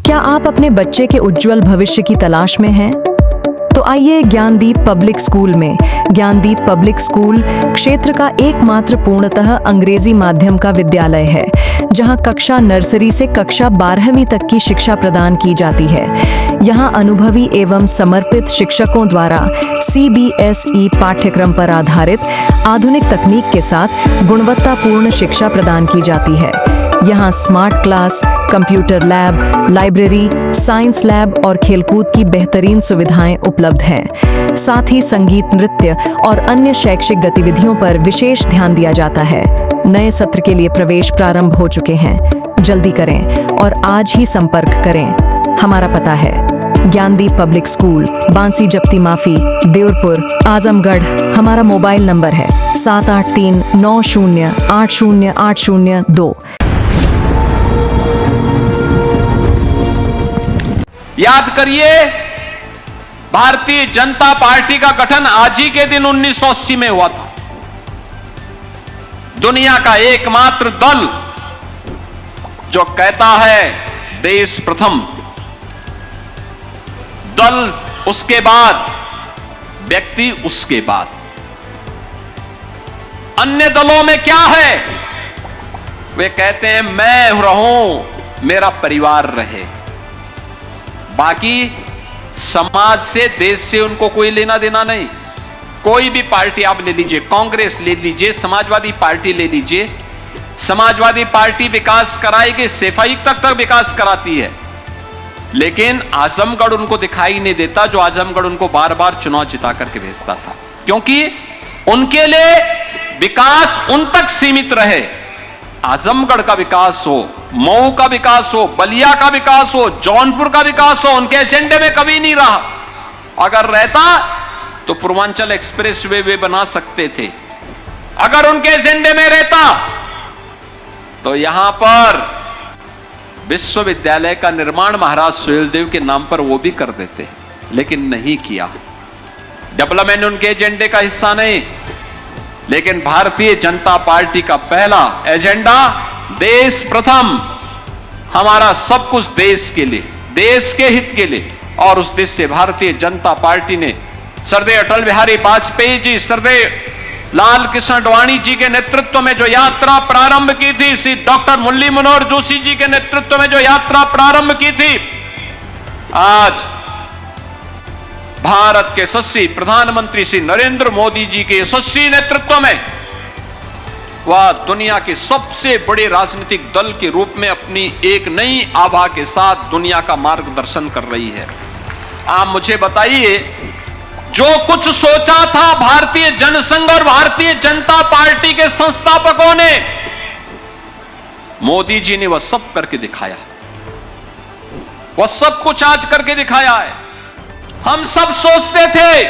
क्या आप अपने बच्चे के उज्जवल भविष्य की तलाश में हैं? तो आइए ज्ञानदीप पब्लिक स्कूल में। ज्ञानदीप पब्लिक स्कूल क्षेत्र का एकमात्र पूर्णतः अंग्रेजी माध्यम का विद्यालय है, जहां कक्षा नर्सरी से कक्षा 12वीं तक की शिक्षा प्रदान की जाती है। यहां अनुभवी एवं समर्पित शिक्षकों द्वारा CBSE पाठ्यक्रम पर आधारित आधुनिक तकनीक के साथ गुणवत्तापूर्ण शिक्षा प्रदान की जाती है। यहाँ smart class, computer lab, library, science lab और खेलकूद की बेहतरीन सुविधाएं उपलब्ध हैं। साथ ही संगीत, नृत्य और अन्य शैक्षिक गतिविधियों पर विशेष ध्यान दिया जाता है। नए सत्र के लिए प्रवेश प्रारंभ हो चुके हैं। जल्दी करें और आज ही संपर्क करें। हमारा पता है ज्ञानदीप पब्लिक स्कूल, बांसी जप्ती माफी, देवरपुर, आजमगढ़। हमारा मोबाइल नंबर है 7839080802। याद करिए, भारतीय जनता पार्टी का गठन आज ही के दिन 1980 में हुआ था। दुनिया का एकमात्र दल जो कहता है देश प्रथम, दल उसके बाद, व्यक्ति उसके बाद। अन्य दलों में क्या है? वे कहते हैं मैं रहूं, मेरा परिवार रहे। बाकी समाज से, देश से उनको कोई लेना देना नहीं। कोई भी पार्टी आप ले लीजिए, कांग्रेस ले लीजिए, समाजवादी पार्टी ले लीजिए। समाजवादी पार्टी विकास कराएगी, सफाई तक विकास कराती है, लेकिन आजमगढ़ उनको दिखाई नहीं देता, जो आजमगढ़ उनको बार बार चुनाव जिता करके भेजता था, क्योंकि उनके लिए विकास उन तक सीमित रहे। आजमगढ़ का विकास हो, मऊ का विकास हो, बलिया का विकास हो, जौनपुर का विकास हो, उनके एजेंडे में कभी नहीं रहा। अगर रहता तो पूर्वांचल एक्सप्रेस वे बना सकते थे। अगर उनके एजेंडे में रहता तो यहां पर विश्वविद्यालय का निर्माण महाराज सुहेलदेव के नाम पर वो भी कर देते, लेकिन नहीं किया। डेवलपमेंट उनके एजेंडे का हिस्सा नहीं। लेकिन भारतीय जनता पार्टी का पहला एजेंडा देश प्रथम, हमारा सब कुछ देश के लिए, देश के हित के लिए। और उस देश से भारतीय जनता पार्टी ने सरदेय अटल बिहारी वाजपेयी जी, सरदेय लाल कृष्ण आडवाणी जी के नेतृत्व में जो यात्रा प्रारंभ की थी, श्री डॉक्टर मुरली मनोहर जोशी जी के नेतृत्व में जो यात्रा प्रारंभ की थी, आज भारत के यशस्वी प्रधानमंत्री श्री नरेंद्र मोदी जी के यशस्वी नेतृत्व में वह दुनिया के सबसे बड़े राजनीतिक दल के रूप में अपनी एक नई आभा के साथ दुनिया का मार्गदर्शन कर रही है। आप मुझे बताइए, जो कुछ सोचा था भारतीय जनसंघ और भारतीय जनता पार्टी के संस्थापकों ने, मोदी जी ने वह सब करके दिखाया। वह सब कुछ आज करके दिखाया है। हम सब सोचते थे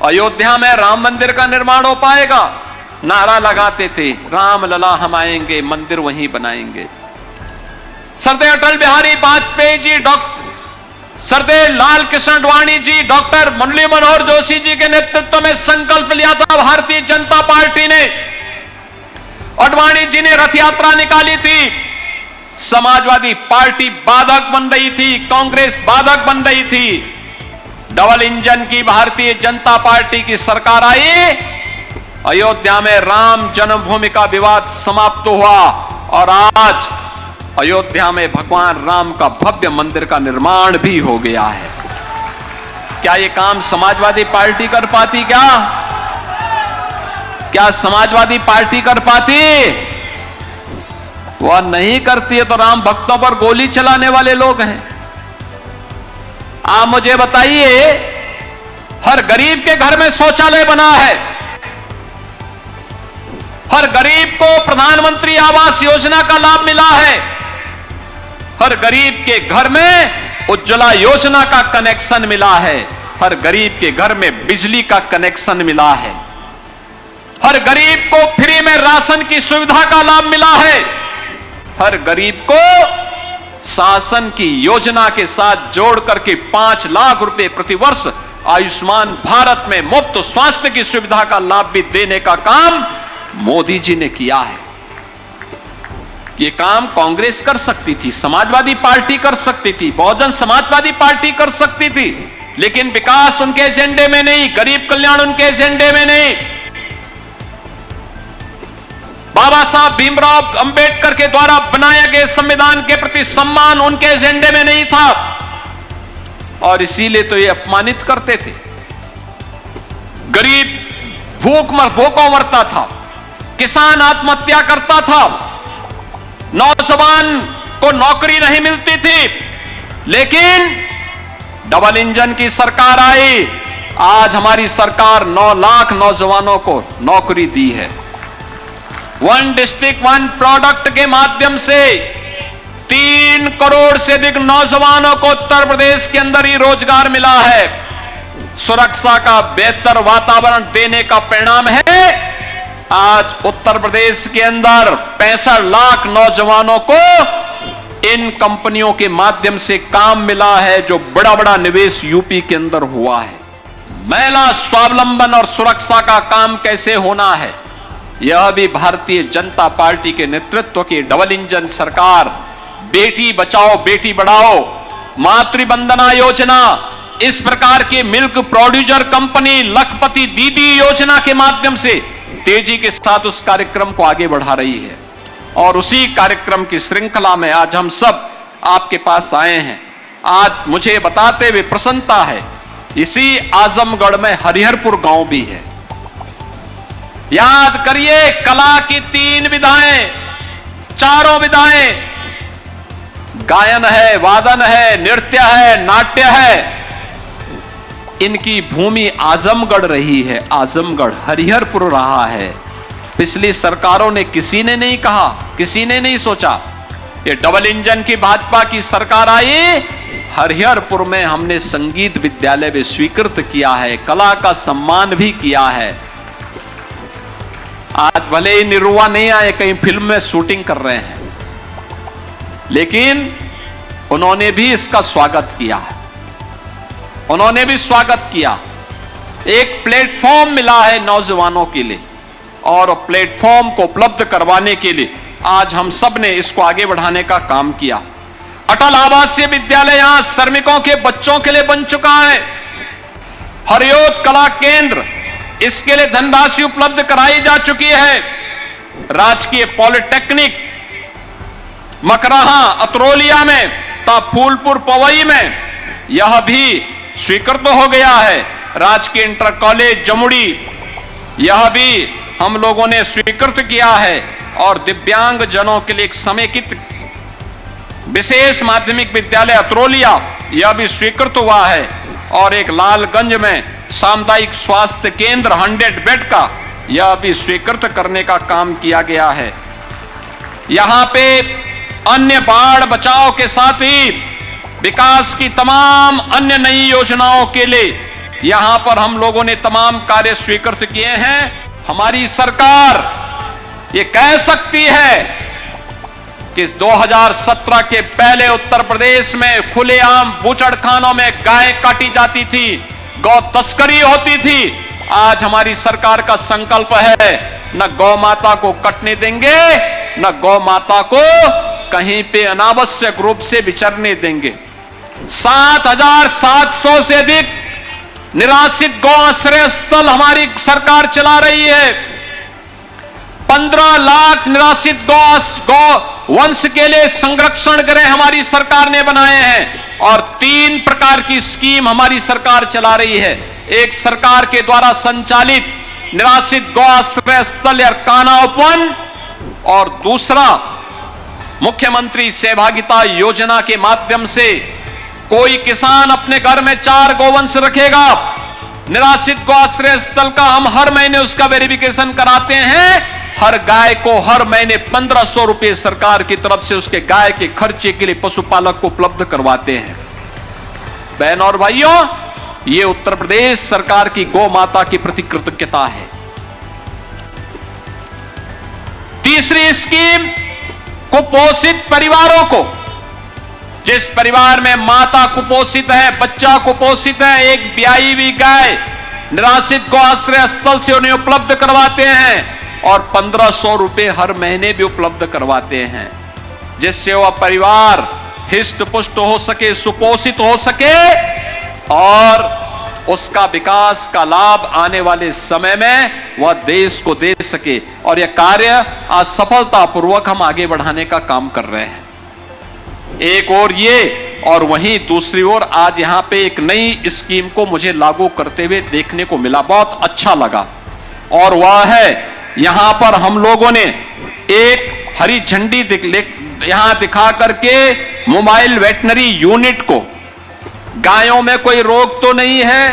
अयोध्या में राम मंदिर का निर्माण हो पाएगा, नारा लगाते थे राम लला हम आएंगे, मंदिर वहीं बनाएंगे। सरदेय अटल बिहारी वाजपेयी जी, सरदेय लाल कृष्ण आडवाणी जी, डॉक्टर मुरली मनोहर जोशी जी के नेतृत्व में संकल्प लिया था भारतीय जनता पार्टी ने। आडवाणी जी ने रथ यात्रा निकाली थी। समाजवादी पार्टी बाधक बन रही थी, कांग्रेस बाधक बन रही थी। डबल इंजन की भारतीय जनता पार्टी की सरकार आई, अयोध्या में राम जन्मभूमि का विवाद समाप्त हुआ और आज अयोध्या में भगवान राम का भव्य मंदिर का निर्माण भी हो गया है। क्या यह काम समाजवादी पार्टी कर पाती? क्या समाजवादी पार्टी कर पाती? वह नहीं करती है तो राम भक्तों पर गोली चलाने वाले लोग हैं। आप मुझे बताइए, हर गरीब के घर में शौचालय बना है, हर गरीब को प्रधानमंत्री आवास योजना का लाभ मिला है, हर गरीब के घर में उज्ज्वला योजना का कनेक्शन मिला है, हर गरीब के घर में बिजली का कनेक्शन मिला है, हर गरीब को फ्री में राशन की सुविधा का लाभ मिला है, हर गरीब को शासन की योजना के साथ जोड़ करके 5 लाख रुपए प्रतिवर्ष आयुष्मान भारत में मुफ्त स्वास्थ्य की सुविधा का लाभ भी देने का काम मोदी जी ने किया है। ये काम कांग्रेस कर सकती थी, समाजवादी पार्टी कर सकती थी, बहुजन समाजवादी पार्टी कर सकती थी, लेकिन विकास उनके एजेंडे में नहीं, गरीब कल्याण उनके एजेंडे में नहीं। बाबा साहब भीमराव अंबेडकर के द्वारा बनाए गए संविधान के प्रति सम्मान उनके एजेंडे में नहीं था, और इसीलिए तो ये अपमानित करते थे। गरीब भूखों मरता था, किसान आत्महत्या करता था, नौजवान को नौकरी नहीं मिलती थी, लेकिन डबल इंजन की सरकार आई। आज हमारी सरकार 9 लाख नौजवानों को नौकरी दी है। 1 डिस्ट्रिक्ट 1 प्रोडक्ट के माध्यम से 3 करोड़ से अधिक नौजवानों को उत्तर प्रदेश के अंदर ही रोजगार मिला है। सुरक्षा का बेहतर वातावरण देने का परिणाम है आज उत्तर प्रदेश के अंदर 65 लाख नौजवानों को इन कंपनियों के माध्यम से काम मिला है, जो बड़ा बड़ा निवेश यूपी के अंदर हुआ है। महिला स्वावलंबन और सुरक्षा का काम कैसे होना है, यह भी भारतीय जनता पार्टी के नेतृत्व की डबल इंजन सरकार, बेटी बचाओ बेटी बढ़ाओ, मातृवंदना योजना, इस प्रकार की मिल्क प्रोड्यूसर कंपनी, लखपति दीदी योजना के माध्यम से तेजी के साथ उस कार्यक्रम को आगे बढ़ा रही है। और उसी कार्यक्रम की श्रृंखला में आज हम सब आपके पास आए हैं। आज मुझे बताते हुए प्रसन्नता है, इसी आजमगढ़ में हरिहरपुर गांव भी है। याद करिए, कला की 3 विधाएं, चारों विधाएं, गायन है, वादन है, नृत्य है, नाट्य है, इनकी भूमि आजमगढ़ रही है। आजमगढ़ हरिहरपुर रहा है। पिछली सरकारों ने किसी ने नहीं कहा, किसी ने नहीं सोचा। ये डबल इंजन की भाजपा की सरकार आई, हरिहरपुर में हमने संगीत विद्यालय भी स्वीकृत किया है, कला का सम्मान भी किया है। आज भले ही निरुआ नहीं आए, कहीं फिल्म में शूटिंग कर रहे हैं, लेकिन उन्होंने भी इसका स्वागत किया है। उन्होंने भी स्वागत किया। एक प्लेटफॉर्म मिला है नौजवानों के लिए, और प्लेटफॉर्म को उपलब्ध करवाने के लिए आज हम सब ने इसको आगे बढ़ाने का काम किया। अटल आवासीय विद्यालय यहां श्रमिकों के बच्चों के लिए बन चुका है। हरियोत कला केंद्र, इसके लिए धनराशि उपलब्ध कराई जा चुकी है। राजकीय पॉलिटेक्निक मकराहा अतरोलिया में तथा फूलपुर पवई में यह भी स्वीकृत हो गया है। राजकीय इंटर कॉलेज जमुड़ी, यह भी हम लोगों ने स्वीकृत किया है। और दिव्यांग जनों के लिए एक समेकित विशेष माध्यमिक विद्यालय अतरोलिया, यह भी स्वीकृत हुआ है। और एक लालगंज में सामुदायिक स्वास्थ्य केंद्र 100 बेड का, यह भी स्वीकृत करने का काम किया गया है। यहां पे अन्य बाढ़ बचाव के साथ ही विकास की तमाम अन्य नई योजनाओं के लिए यहां पर हम लोगों ने तमाम कार्य स्वीकृत किए हैं। हमारी सरकार ये कह सकती है कि 2017 के पहले उत्तर प्रदेश में खुलेआम बूचड़खानों में गाय काटी जाती थी, गौ तस्करी होती थी। आज हमारी सरकार का संकल्प है, न गौ माता को कटने देंगे, न गौ माता को कहीं पे अनावश्यक रूप से विचरने देंगे। 7,700 से अधिक निराश्रित गौ आश्रय स्थल हमारी सरकार चला रही है। 15 लाख निराश्रित गौ वंश के लिए संरक्षण गृह हमारी सरकार ने बनाए हैं। और 3 प्रकार की स्कीम हमारी सरकार चला रही है। एक सरकार के द्वारा संचालित निराश्रित गौ आश्रय स्थल या कान्हा उपवन, और दूसरा मुख्यमंत्री सहभागिता योजना के माध्यम से कोई किसान अपने घर में 4 गोवंश रखेगा, निराश्रित गौ आश्रय स्थल का हम हर महीने उसका वेरिफिकेशन कराते हैं। हर गाय को हर महीने 1500 रुपए सरकार की तरफ से उसके गाय के खर्चे के लिए पशुपालक को उपलब्ध करवाते हैं। बहनों और भाइयों, ये उत्तर प्रदेश सरकार की गौ माता की प्रति कृतज्ञता है। तीसरी स्कीम, कुपोषित परिवारों को, जिस परिवार में माता कुपोषित है, बच्चा कुपोषित है, एक ब्याई हुई गाय निराश्रित गौ आश्रय स्थल से उन्हें उपलब्ध करवाते हैं और 1500 रुपए हर महीने भी उपलब्ध करवाते हैं। जिससे वह परिवार हिष्ट पुष्ट हो सके, सुपोषित हो सके और उसका विकास का लाभ आने वाले समय में वह देश को दे सके। और यह कार्य आज सफलतापूर्वक हम आगे बढ़ाने का काम कर रहे हैं। एक और ये और वहीं दूसरी ओर आज यहां पे एक नई स्कीम को मुझे लागू करते हुए देखने को मिला, बहुत अच्छा लगा। और वह है यहां पर हम लोगों ने एक हरी झंडी यहां दिखा करके मोबाइल वेटनरी यूनिट को, गायों में कोई रोग तो नहीं है,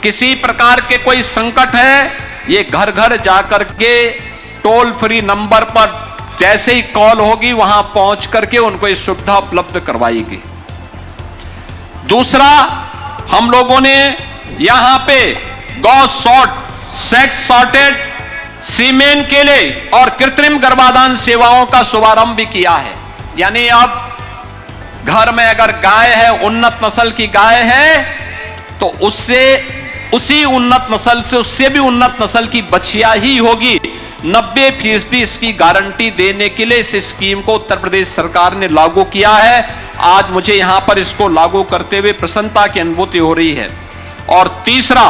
किसी प्रकार के कोई संकट है, ये घर घर जाकर के टोल फ्री नंबर पर जैसे ही कॉल होगी वहां पहुंच करके उनको ये सुविधा उपलब्ध करवाएगी। दूसरा, हम लोगों ने यहां पे गौ सेक्स सॉर्टेड सीमेन के लिए और कृत्रिम गर्भाधान सेवाओं का शुभारंभ भी किया है। यानी अब घर में अगर गाय है, उन्नत नस्ल की गाय है, तो उसी उन्नत नस्ल से उससे भी उन्नत नस्ल की बछिया ही होगी। 90% इसकी गारंटी देने के लिए इस स्कीम को उत्तर प्रदेश सरकार ने लागू किया है। आज मुझे यहां पर इसको लागू करते हुए प्रसन्नता की अनुभूति हो रही है। और तीसरा,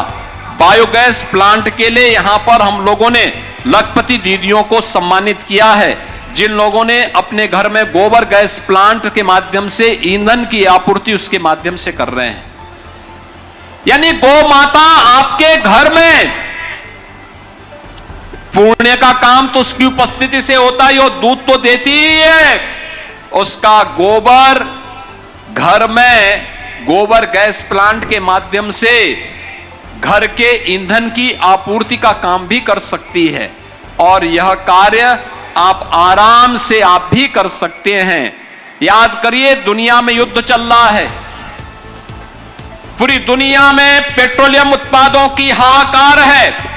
बायोगैस प्लांट के लिए यहां पर हम लोगों ने लखपति दीदियों को सम्मानित किया है, जिन लोगों ने अपने घर में गोबर गैस प्लांट के माध्यम से ईंधन की आपूर्ति उसके माध्यम से कर रहे हैं। यानी गौ माता आपके घर में पुण्य का काम तो उसकी उपस्थिति से होता ही, और दूध तो देती ही है। उसका गोबर घर में गोबर गैस प्लांट के माध्यम से घर के ईंधन की आपूर्ति का काम भी कर सकती है। और यह कार्य आप आराम से आप भी कर सकते हैं। याद करिए, दुनिया में युद्ध चल रहा है, पूरी दुनिया में पेट्रोलियम उत्पादों की हाहाकार है।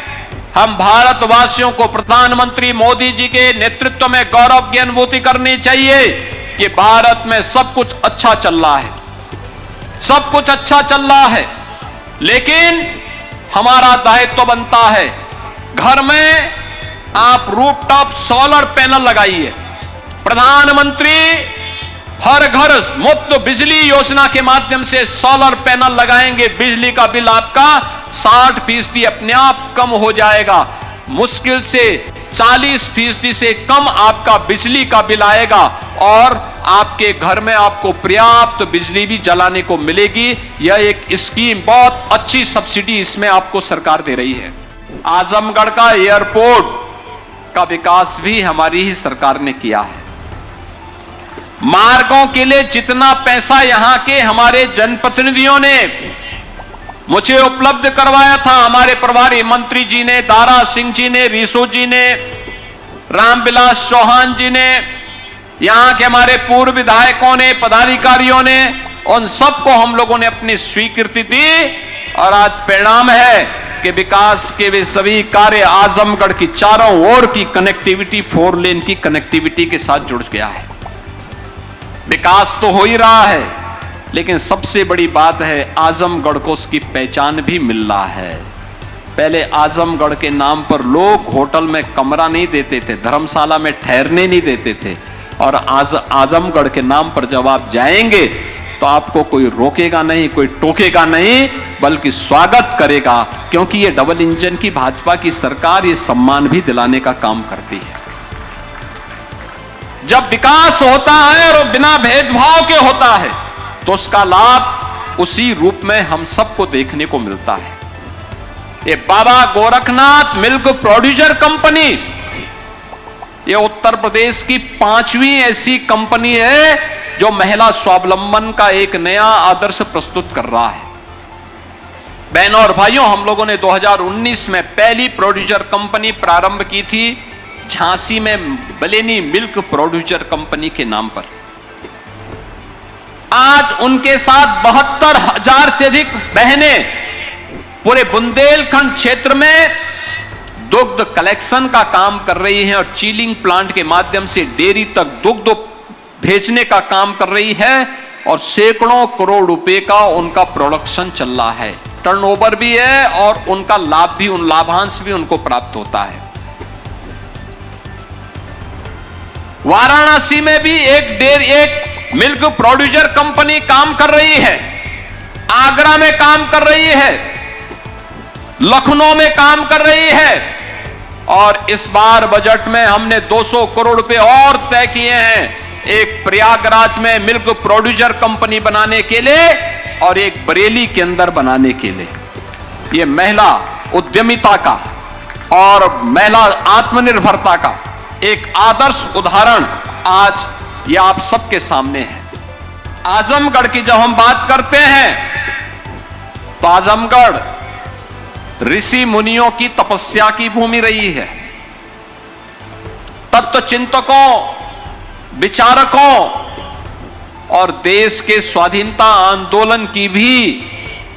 हम भारतवासियों को प्रधानमंत्री मोदी जी के नेतृत्व में गौरव की अनुभूति करनी चाहिए कि भारत में सब कुछ अच्छा चल रहा है, सब कुछ अच्छा चल रहा है। लेकिन हमारा दायित्व बनता है, घर में आप रूफटॉप सोलर पैनल लगाइए। प्रधानमंत्री हर घर मुफ्त बिजली योजना के माध्यम से सोलर पैनल लगाएंगे, बिजली का बिल आपका 60% अपने आप कम हो जाएगा। मुश्किल से 40% से कम आपका बिजली का बिल आएगा और आपके घर में आपको पर्याप्त बिजली भी जलाने को मिलेगी। यह एक स्कीम, बहुत अच्छी सब्सिडी इसमें आपको सरकार दे रही है। आजमगढ़ का एयरपोर्ट का विकास भी हमारी ही सरकार ने किया है। मार्गों के लिए जितना पैसा यहां के हमारे जनप्रतिनिधियों ने मुझे उपलब्ध करवाया था, हमारे प्रभारी मंत्री जी ने, दारा सिंह जी ने, रिसो जी ने, रामविलास चौहान जी ने, यहां के हमारे पूर्व विधायकों ने, पदाधिकारियों ने, उन सबको हम लोगों ने अपनी स्वीकृति दी। और आज परिणाम है कि विकास के वे सभी कार्य आजमगढ़ की चारों ओर की कनेक्टिविटी, 4 लेन की कनेक्टिविटी के साथ जुड़ गया है। विकास तो हो ही रहा है, लेकिन सबसे बड़ी बात है आजमगढ़ को उसकी पहचान भी मिल रहा है। पहले आजमगढ़ के नाम पर लोग होटल में कमरा नहीं देते थे, धर्मशाला में ठहरने नहीं देते थे। और आजमगढ़ के नाम पर जब आप जाएंगे तो आपको कोई रोकेगा नहीं, कोई टोकेगा नहीं, बल्कि स्वागत करेगा, क्योंकि ये डबल इंजन की भाजपा की सरकार ये सम्मान भी दिलाने का काम करती है। जब विकास होता है और बिना भेदभाव के होता है तो उसका लाभ उसी रूप में हम सबको देखने को मिलता है। ये बाबा गोरखनाथ मिल्क प्रोड्यूसर कंपनी, ये उत्तर प्रदेश की 5वीं ऐसी कंपनी है जो महिला स्वावलंबन का एक नया आदर्श प्रस्तुत कर रहा है। बहनों और भाइयों, हम लोगों ने 2019 में पहली प्रोड्यूसर कंपनी प्रारंभ की थी झांसी में, बलेनी मिल्क प्रोड्यूसर कंपनी के नाम पर। आज उनके साथ 72,000 से अधिक बहनें पूरे बुंदेलखंड क्षेत्र में दुग्ध कलेक्शन का काम कर रही हैं और चीलिंग प्लांट के माध्यम से डेयरी तक दुग्ध भेजने का काम कर रही है। और सैकड़ों करोड़ रुपए का उनका प्रोडक्शन चल रहा है, टर्नओवर भी है और उनका लाभ भी, उन लाभांश भी उनको प्राप्त होता है। वाराणसी में भी एक मिल्क प्रोड्यूसर कंपनी काम कर रही है, आगरा में काम कर रही है, लखनऊ में काम कर रही है। और इस बार बजट में हमने 200 करोड़ रुपए और तय किए हैं, एक प्रयागराज में मिल्क प्रोड्यूसर कंपनी बनाने के लिए और एक बरेली के अंदर बनाने के लिए। ये महिला उद्यमिता का और महिला आत्मनिर्भरता का एक आदर्श उदाहरण आज ये आप सबके सामने है। आजमगढ़ की जब हम बात करते हैं तो आजमगढ़ ऋषि मुनियों की तपस्या की भूमि रही है। तत्व चिंतकों, विचारकों और देश के स्वाधीनता आंदोलन की भी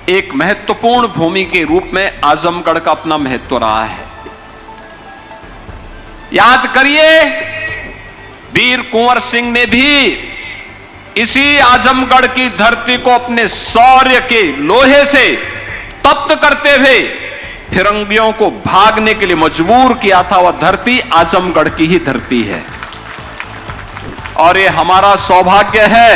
एक महत्वपूर्ण भूमि के रूप में आजमगढ़ का अपना महत्व रहा है। याद करिए, वीर कुंवर सिंह ने भी इसी आजमगढ़ की धरती को अपने शौर्य के लोहे से तप्त करते हुए फिरंगियों को भागने के लिए मजबूर किया था। वह धरती आजमगढ़ की ही धरती है और ये हमारा सौभाग्य है।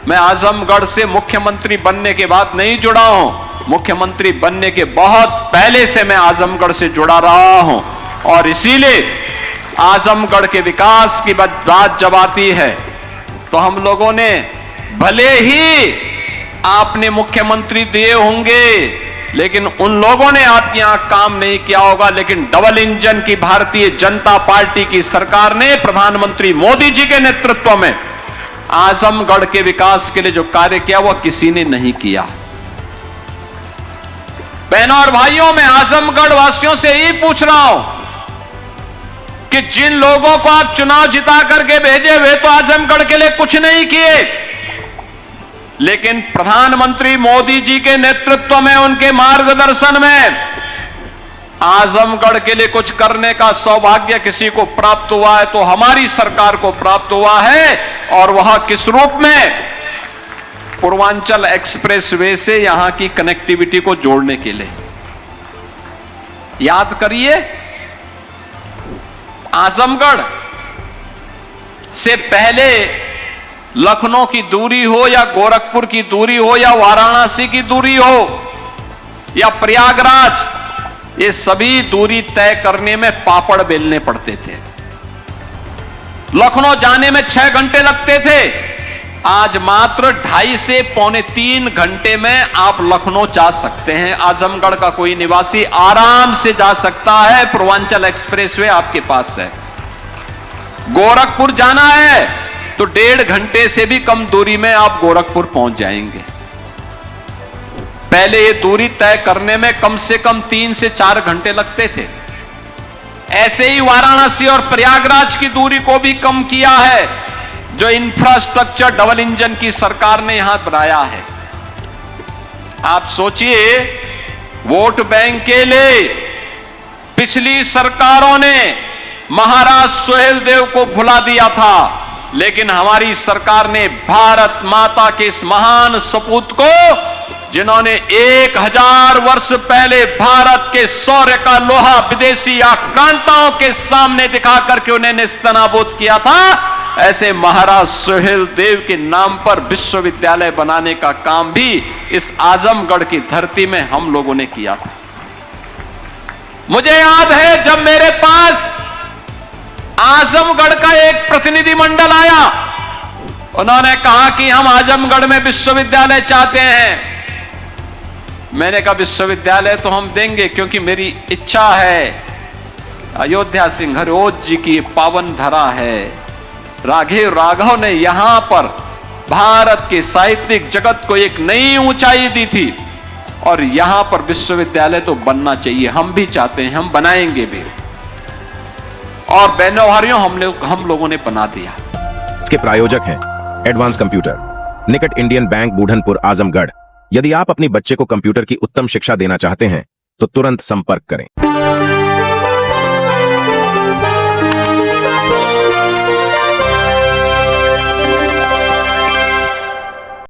मैं आजमगढ़ से मुख्यमंत्री बनने के बाद नहीं जुड़ा हूं, मुख्यमंत्री बनने के बहुत पहले से मैं आजमगढ़ से जुड़ा रहा हूं और इसीलिए आजमगढ़ के विकास की बात जब आती है तो हम लोगों ने, भले ही आपने मुख्यमंत्री दिए होंगे लेकिन उन लोगों ने आपके यहां काम नहीं किया होगा, लेकिन डबल इंजन की भारतीय जनता पार्टी की सरकार ने प्रधानमंत्री मोदी जी के नेतृत्व में आजमगढ़ के विकास के लिए जो कार्य किया वह किसी ने नहीं किया। बहनों और भाइयों, मैं आजमगढ़ वासियों से यही पूछ रहा हूं कि जिन लोगों को आप चुनाव जिता करके भेजे वे तो आजमगढ़ के लिए कुछ नहीं किए, लेकिन प्रधानमंत्री मोदी जी के नेतृत्व में, उनके मार्गदर्शन में आजमगढ़ के लिए कुछ करने का सौभाग्य किसी को प्राप्त हुआ है तो हमारी सरकार को प्राप्त हुआ है। और वह किस रूप में? पूर्वांचल एक्सप्रेस वे से यहां की कनेक्टिविटी को जोड़ने के लिए। याद करिए, आजमगढ़ से पहले लखनऊ की दूरी हो या गोरखपुर की दूरी हो या वाराणसी की दूरी हो या प्रयागराज, ये सभी दूरी तय करने में पापड़ बेलने पड़ते थे। लखनऊ जाने में 6 घंटे लगते थे, आज मात्र 2.5 से पौने 3 घंटे में आप लखनऊ जा सकते हैं। आजमगढ़ का कोई निवासी आराम से जा सकता है, पूर्वांचल एक्सप्रेसवे आपके पास है। गोरखपुर जाना है तो 1.5 घंटे से भी कम दूरी में आप गोरखपुर पहुंच जाएंगे। पहले ये दूरी तय करने में कम से कम 3 से 4 घंटे लगते थे। ऐसे ही वाराणसी और प्रयागराज की दूरी को भी कम किया है, जो इंफ्रास्ट्रक्चर डबल इंजन की सरकार ने यहां बनाया है। आप सोचिए, वोट बैंक के लिए पिछली सरकारों ने महाराज सुहेलदेव को भुला दिया था, लेकिन हमारी सरकार ने भारत माता के इस महान सपूत को, जिन्होंने 1000 वर्ष पहले भारत के शौर्य का लोहा विदेशी आक्रांताओं के सामने दिखा करके उन्हें नेस्तनाबूद किया था, ऐसे महाराज सुहेलदेव के नाम पर विश्वविद्यालय बनाने का काम भी इस आजमगढ़ की धरती में हम लोगों ने किया था। मुझे याद है, जब मेरे पास आजमगढ़ का एक प्रतिनिधिमंडल आया, उन्होंने कहा कि हम आजमगढ़ में विश्वविद्यालय चाहते हैं। मैंने कहा विश्वविद्यालय तो हम देंगे, क्योंकि मेरी इच्छा है, अयोध्या सिंह हरिओत जी की पावन धरा है, राघव ने यहां पर भारत के साहित्यिक जगत को एक नई ऊंचाई दी थी और यहां पर विश्वविद्यालय तो बनना चाहिए। हम भी चाहते हैं, हम बनाएंगे भी। और बहनों भाइयों, हम लोगों ने बना दिया। इसके प्रायोजक हैं एडवांस कंप्यूटर, निकट इंडियन बैंक, बूढ़नपुर, आजमगढ़। यदि आप अपनी बच्चे को कंप्यूटर की उत्तम शिक्षा देना चाहते हैं तो तुरंत संपर्क करें।